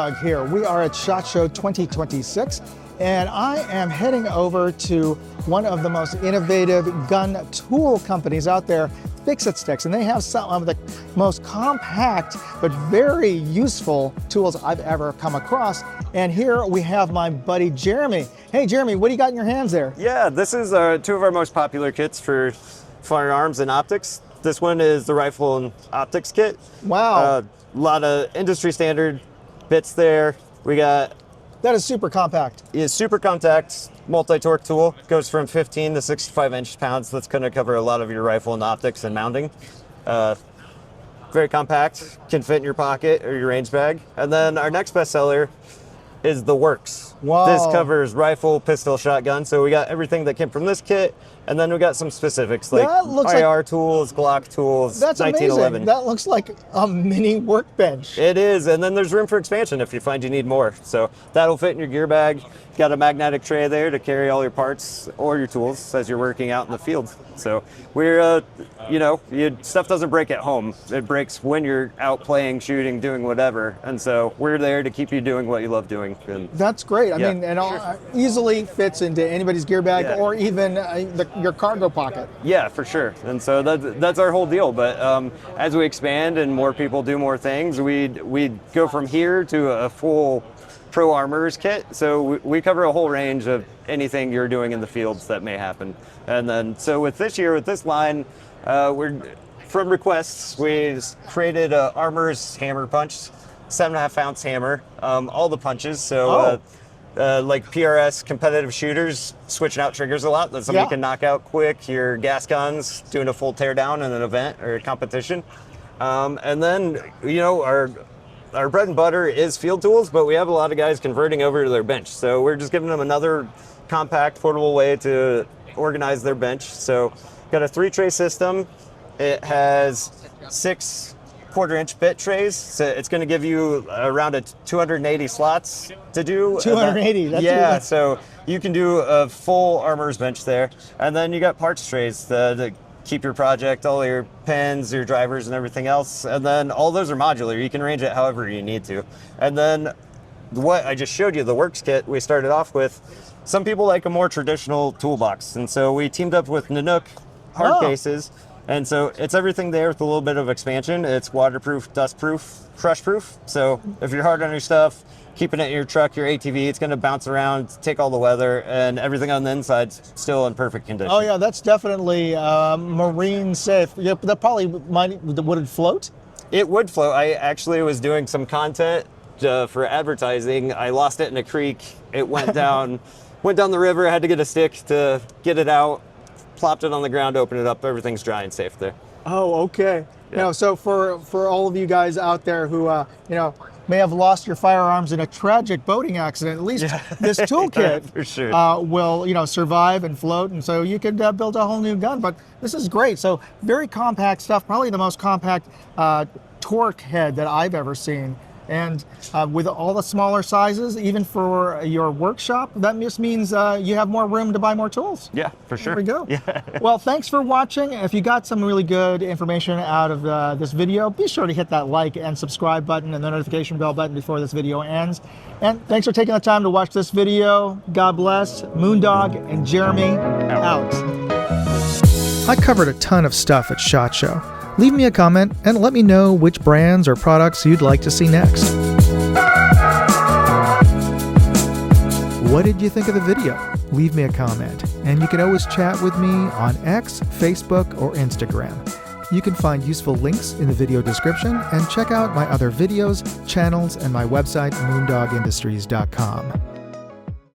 Moondog here. We are at SHOT Show 2026, and I am heading over to one of the most innovative gun tool companies out there, Fix-It Sticks, and they have some of the most compact but very useful tools I've ever come across. And here we have my buddy Jeremy. Hey Jeremy, what do you got in your hands there? Yeah, this is two of our most popular kits for firearms and optics. This one is the rifle and optics kit. Wow. A lot of industry standard bits there. We got... That is super compact. It's super compact, multi-torque tool. Goes from 15 to 65 inch-pounds. That's going to cover a lot of your rifle and optics and mounting. Very compact, can fit in your pocket or your range bag. And then our next bestseller is the Works. Wow. This covers rifle, pistol, shotgun. So we got everything that came from this kit, and then we got some specifics like IR tools, Glock tools, that's 1911. amazing. That looks like a mini workbench. It is, and then there's room for expansion if you find you need more. So that'll fit in your gear bag. Got a magnetic tray there to carry all your parts or your tools as you're working out in the field. So we're, stuff doesn't break at home. It breaks when you're out playing, shooting, doing whatever. And so we're there to keep you doing what you love doing. And that's great. I mean, and easily fits into anybody's gear bag or even your cargo pocket. Yeah, for sure. And so that's our whole deal. But as we expand and more people do more things, we go from here to a full pro armorers kit. So we cover a whole range of anything you're doing in the fields that may happen. And then, so with this line, we're from requests, we created a armorer's hammer punch, 7.5 ounce hammer, all the punches. So like PRS competitive shooters, switching out triggers a lot that somebody can knock out quick. Your gas guns, doing a full teardown in an event or a competition. And then, our bread and butter is field tools, but we have a lot of guys converting over to their bench. So we're just giving them another compact, portable way to organize their bench. So got a 3-tray system. It has 6 1/4-inch bit trays. So it's going to give you around 280 slots to do. 280, that's so you can do a full armorer's bench there. And then you got parts trays to keep your project, all your pins, your drivers, and everything else. And then all those are modular. You can arrange it however you need to. And then what I just showed you, the Works kit, we started off with, some people like a more traditional toolbox. And so we teamed up with Nanook hard cases. And so it's everything there with a little bit of expansion. It's waterproof, dustproof, crushproof. So if you're hard on your stuff, keeping it in your truck, your ATV, it's going to bounce around, take all the weather, and everything on the inside's still in perfect condition. Oh yeah, that's definitely marine safe. Yeah, that probably would it float? It would float. I actually was doing some content for advertising. I lost it in a creek. It went down, the river. I had to get a stick to get it out. Plopped it on the ground, opened it up. Everything's dry and safe there. Oh, okay. Yeah. So for all of you guys out there who may have lost your firearms in a tragic boating accident, at least this toolkit for sure. will survive and float, and so you could build a whole new gun. But this is great. So very compact stuff, probably the most compact torque head that I've ever seen. And with all the smaller sizes, even for your workshop, that just means you have more room to buy more tools. Yeah, for sure. There we go. Yeah. Well, thanks for watching. If you got some really good information out of this video, be sure to hit that like and subscribe button and the notification bell button before this video ends. And thanks for taking the time to watch this video. God bless. Moondog and Jeremy out. I covered a ton of stuff at SHOT Show. Leave me a comment and let me know which brands or products you'd like to see next. What did you think of the video? Leave me a comment, and you can always chat with me on X, Facebook, or Instagram. You can find useful links in the video description and check out my other videos, channels, and my website, moondogindustries.com.